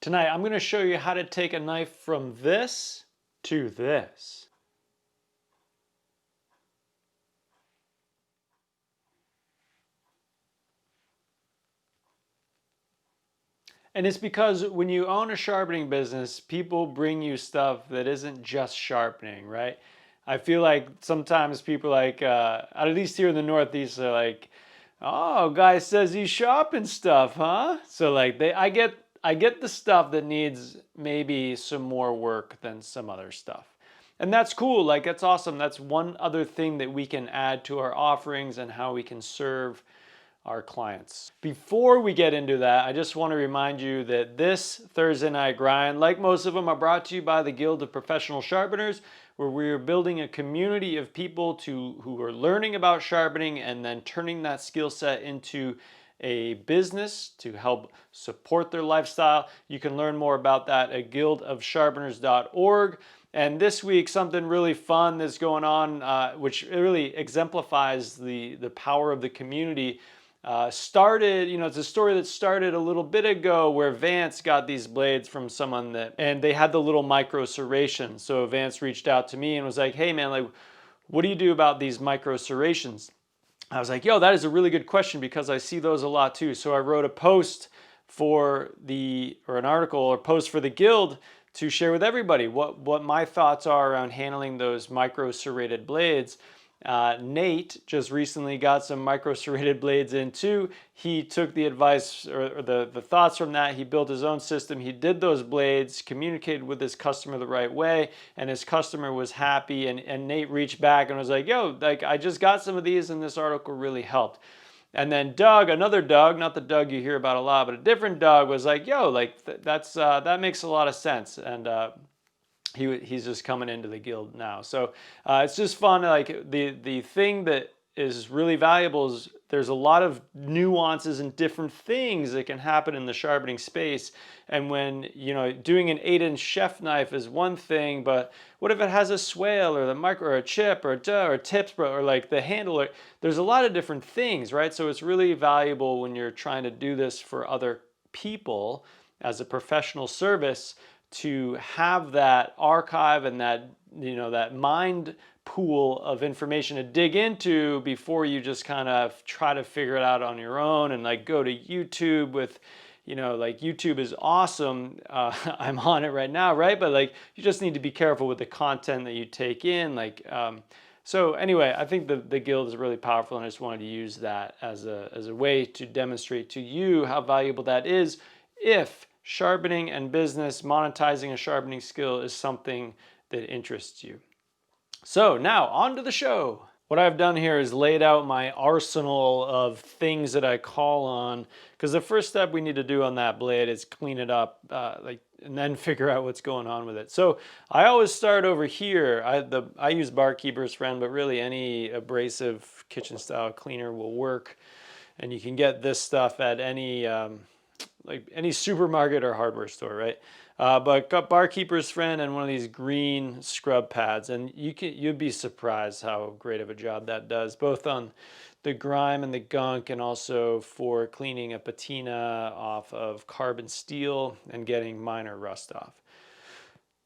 Tonight, I'm going to show you how to take a knife from this to this. And it's because when you own a sharpening business, people bring you stuff that isn't just sharpening, right? I feel like sometimes people at least here in the Northeast, are like, oh, guy says he's shopping stuff, huh? So like I get the stuff that needs maybe some more work than some other stuff. And that's cool, like that's awesome. That's one other thing that we can add to our offerings and how we can serve our clients. Before we get into that, I just want to remind you that this Thursday Night Grind, like most of them, are brought to you by the Guild of Professional Sharpeners, where we are building a community of people who are learning about sharpening and then turning that skill set into a business to help support their lifestyle. You can learn more about that at guildofsharpeners.org. And this week, something really fun that's going on, which really exemplifies the power of the community. It's a story that started a little bit ago where Vance got these blades from someone and they had the little micro serrations. So Vance reached out to me and was like, hey man, like, what do you do about these micro serrations? I was like, yo, that is a really good question because I see those a lot too. So I wrote a post or an article or post for the Guild to share with everybody what my thoughts are around handling those micro serrated blades. Nate just recently got some micro serrated blades in too. He took the advice or the thoughts from that. He built his own system. He did those blades, communicated with his customer the right way, and his customer was happy. And Nate reached back and was like, yo, like I just got some of these and this article really helped. And then Doug, another Doug, not the Doug you hear about a lot, but a different Doug was like, yo, like that makes a lot of sense. And he's just coming into the Guild now. So it's just fun. Like the thing that is really valuable is there's a lot of nuances and different things that can happen in the sharpening space. And when, doing an 8-inch chef knife is one thing, but what if it has a swale or the micro or a chip or tips or like the handle? There's a lot of different things, right? So it's really valuable when you're trying to do this for other people as a professional service to have that archive and that mind pool of information to dig into before you just kind of try to figure it out on your own and like go to YouTube with, like YouTube is awesome. I'm on it right now, right? But like you just need to be careful with the content that you take in. So anyway, I think the Guild is really powerful, and I just wanted to use that as a way to demonstrate to you how valuable that is if sharpening and business, monetizing a sharpening skill is something that interests you. So now on to the show. What I've done here is laid out my arsenal of things that I call on, because the first step we need to do on that blade is clean it up, and then figure out what's going on with it. So I always start over here. I use Barkeeper's Friend, but really any abrasive kitchen style cleaner will work, and you can get this stuff at any supermarket or hardware store, right? But got Barkeeper's Friend and one of these green scrub pads, and you'd be surprised how great of a job that does, both on the grime and the gunk, and also for cleaning a patina off of carbon steel and getting minor rust off.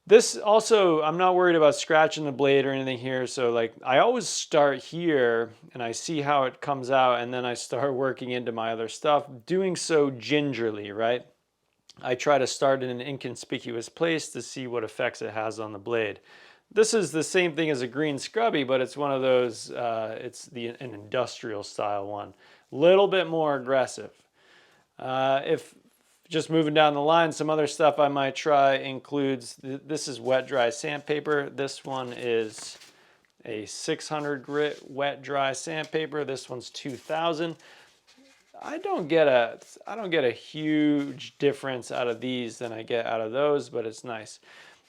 This also, I'm not worried about scratching the blade or anything here. So like I always start here and I see how it comes out, and then I start working into my other stuff, doing so gingerly, right? I try to start in an inconspicuous place to see what effects it has on the blade. This is the same thing as a green scrubby, but it's one of those, it's an industrial style one. Little bit more aggressive. If just moving down the line, some other stuff I might try includes, this is wet dry sandpaper. This one is a 600 grit wet dry sandpaper. This one's 2000. I don't get a huge difference out of these than I get out of those, but it's nice.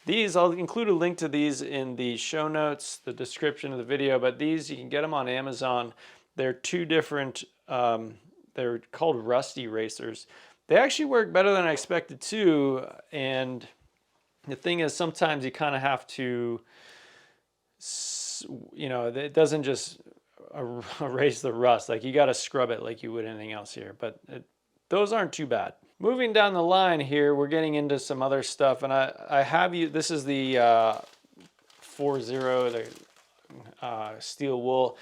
These, I'll include a link to these in the show notes, the description of the video, but these, you can get them on Amazon. They're two different, they're called rust erasers. They actually work better than I expected to, and the thing is sometimes you kind of have to, it doesn't just erase the rust. Like you got to scrub it like you would anything else here, but those aren't too bad. Moving down the line here, we're getting into some other stuff, and I have you. This is the 40, the steel wool.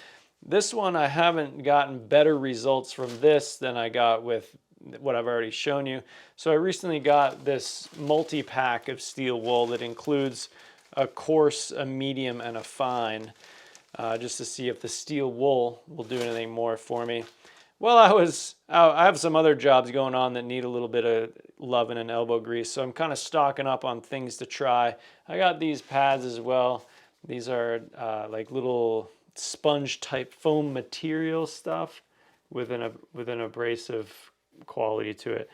This one I haven't gotten better results from this than I got with what I've already shown you. So I recently got this multi-pack of steel wool that includes a coarse, a medium, and a fine, just to see if the steel wool will do anything more for me. Well, I have some other jobs going on that need a little bit of loving and elbow grease, so I'm kind of stocking up on things to try. I got these pads as well. These are like little sponge type foam material stuff with an abrasive quality to it.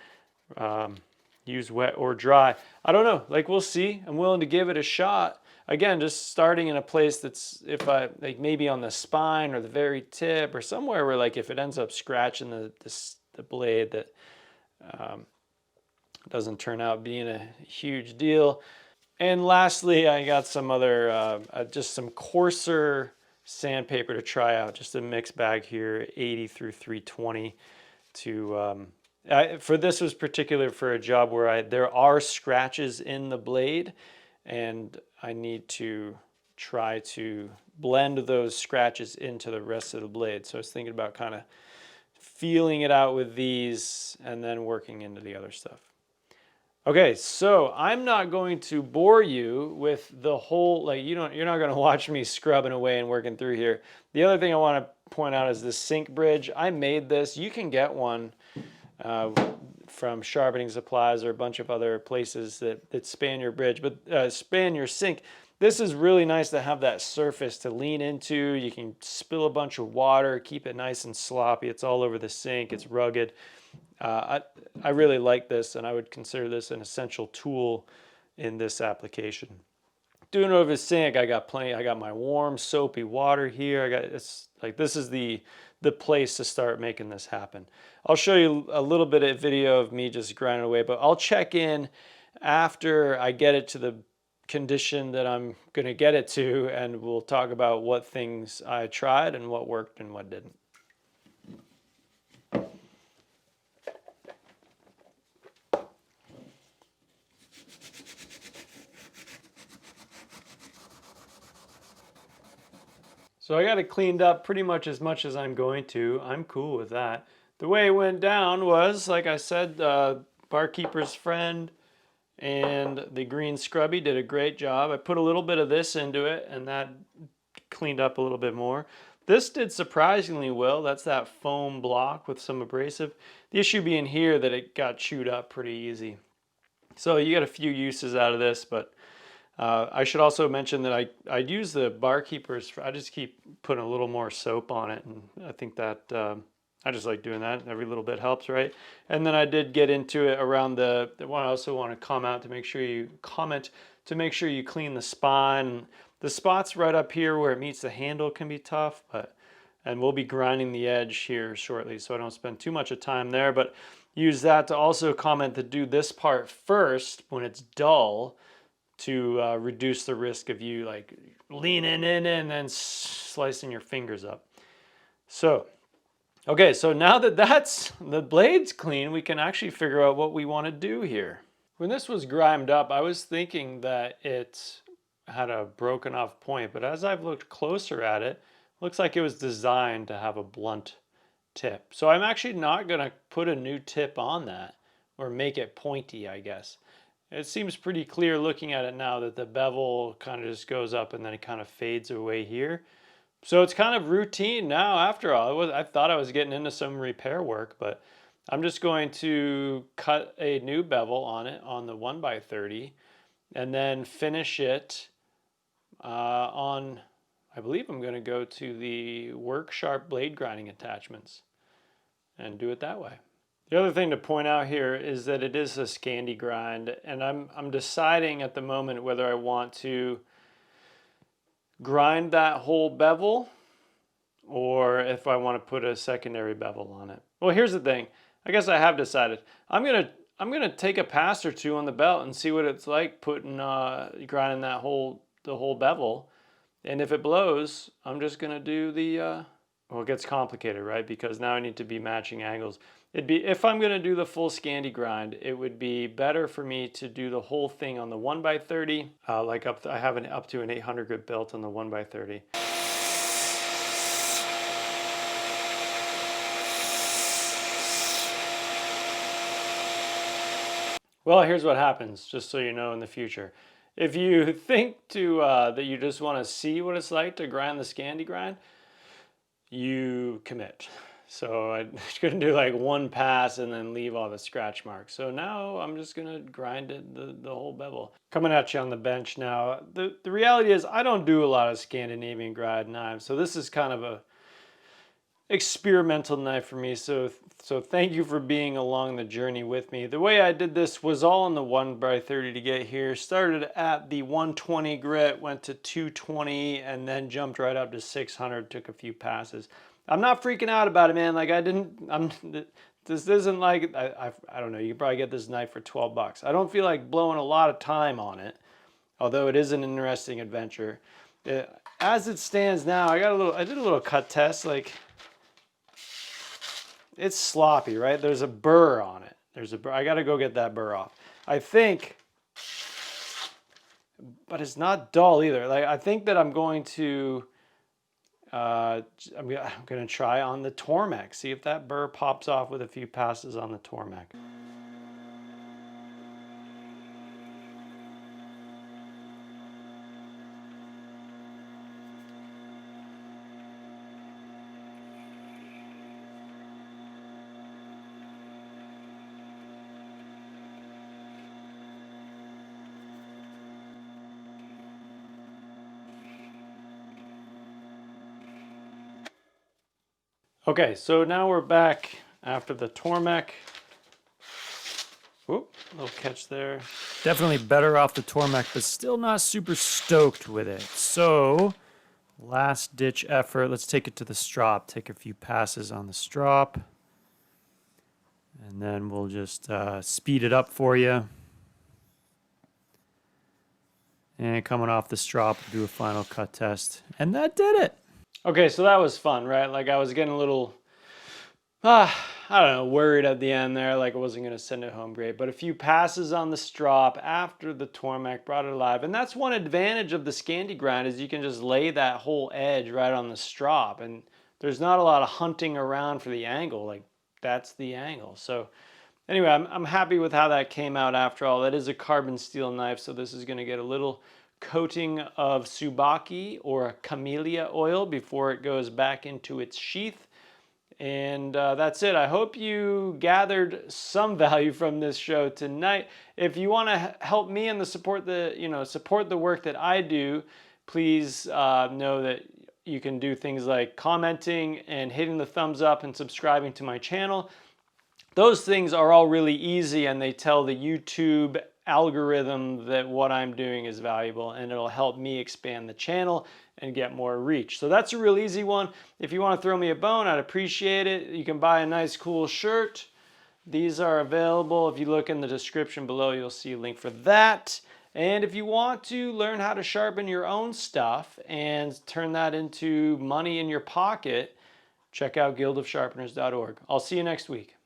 Use wet or dry. I don't know, like we'll see. I'm willing to give it a shot. Again, just starting in a place that's, if I, like maybe on the spine or the very tip or somewhere where like if it ends up scratching the blade, that doesn't turn out being a huge deal. And lastly, I got some other, just some coarser sandpaper to try out, just a mixed bag here, 80 through 320 to, for this was particular for a job where there are scratches in the blade, and I need to try to blend those scratches into the rest of the blade. So I was thinking about kind of feeling it out with these and then working into the other stuff. Okay, so I'm not going to bore you with the whole, like you're not going to watch me scrubbing away and working through here. The other thing I want to point out is the sink bridge. I made this. You can get one from Sharpening Supplies or a bunch of other places that span your bridge, but span your sink. This is really nice to have that surface to lean into. You can spill a bunch of water, keep it nice and sloppy. It's all over the sink. It's rugged. I really like this, and I would consider this an essential tool in this application. Doing it over the sink, I got plenty. I got my warm soapy water here. It's like this is the place to start making this happen. I'll show you a little bit of video of me just grinding away, but I'll check in after I get it to the condition that I'm going to get it to, and we'll talk about what things I tried and what worked and what didn't. So I got it cleaned up pretty much as I'm going to. I'm cool with that. The way it went down was, like I said, barkeeper's friend and the green scrubby did a great job. I put a little bit of this into it, and that cleaned up a little bit more. This did surprisingly well. That's that foam block with some abrasive. The issue being here that it got chewed up pretty easy. So you get a few uses out of this, but I should also mention that I'd use the barkeepers. I just keep putting a little more soap on it, and I think that I just like doing that. Every little bit helps, right? And then I did get into it around the one. I also want to comment to make sure you clean the spine. The spots right up here where it meets the handle can be tough, and we'll be grinding the edge here shortly, so I don't spend too much of time there. But use that to also comment to do this part first when it's dull, to reduce the risk of you like leaning in and then slicing your fingers up. So, okay, so now that the blade's clean, we can actually figure out what we want to do here. When this was grimed up, I was thinking that it had a broken off point, but as I've looked closer at it, looks like it was designed to have a blunt tip. So I'm actually not going to put a new tip on that or make it pointy, I guess. It seems pretty clear looking at it now that the bevel kind of just goes up and then it kind of fades away here. So it's kind of routine now after all. I thought I was getting into some repair work, but I'm just going to cut a new bevel on it on the 1x30 and then finish it on, I believe I'm going to go to the Work Sharp blade grinding attachments and do it that way. The other thing to point out here is that it is a SCANDI grind, and I'm deciding at the moment whether I want to grind that whole bevel or if I want to put a secondary bevel on it. Well, here's the thing. I guess I have decided. I'm gonna take a pass or two on the belt and see what it's like putting grinding the whole bevel, and if it blows, I'm just gonna do the well, it gets complicated, right? Because now I need to be matching angles. if I'm going to do the full Scandi grind, it would be better for me to do the whole thing on the 1x30, like I have up to an 800 grit belt on the 1x30. Well, here's what happens, just so you know in the future. If you think that you just want to see what it's like to grind the Scandi grind, you commit. So I'm just gonna do like one pass and then leave all the scratch marks. So now I'm just gonna grind it, the whole bevel. Coming at you on the bench now. The reality is I don't do a lot of Scandinavian grind knives, so this is kind of a experimental knife for me. So thank you for being along the journey with me. The way I did this was all on the 1x30 to get here. Started at the 120 grit, went to 220, and then jumped right up to 600, took a few passes. I'm not freaking out about it, man. Like this isn't like, I don't know, you can probably get this knife for 12 bucks. I don't feel like blowing a lot of time on it, although it is an interesting adventure. As it stands now, I did a little cut test, like, it's sloppy, right? There's a burr on it. I gotta go get that burr off. I think, but it's not dull either. Like, I think that I'm going to, I'm gonna try on the Tormek, see if that burr pops off with a few passes on the Tormek. Okay, so now we're back after the Tormek. Whoop, little catch there. Definitely better off the Tormek, but still not super stoked with it. So, last ditch effort. Let's take it to the strop. Take a few passes on the strop. And then we'll just speed it up for you. And coming off the strop, we'll do a final cut test. And that did it. Okay, so that was fun, right? Like, I was getting a little, I don't know, worried at the end there, like I wasn't going to send it home great. But a few passes on the strop after the Tormek brought it alive. And that's one advantage of the Scandi grind, is you can just lay that whole edge right on the strop. And there's not a lot of hunting around for the angle. Like, that's the angle. So anyway, I'm happy with how that came out after all. That is a carbon steel knife, so this is going to get a little coating of Tsubaki or camellia oil before it goes back into its sheath. And that's it. I hope you gathered some value from this show tonight. If you want to help me and support the work that I do, please know that you can do things like commenting and hitting the thumbs up and subscribing to my channel. Those things are all really easy, and they tell the YouTube algorithm that what I'm doing is valuable, and it'll help me expand the channel and get more reach. So that's a real easy one. If you want to throw me a bone, I'd appreciate it. You can buy a nice cool shirt. These are available. If you look in the description below, you'll see a link for that. And if you want to learn how to sharpen your own stuff and turn that into money in your pocket, check out guildofsharpeners.org. I'll see you next week.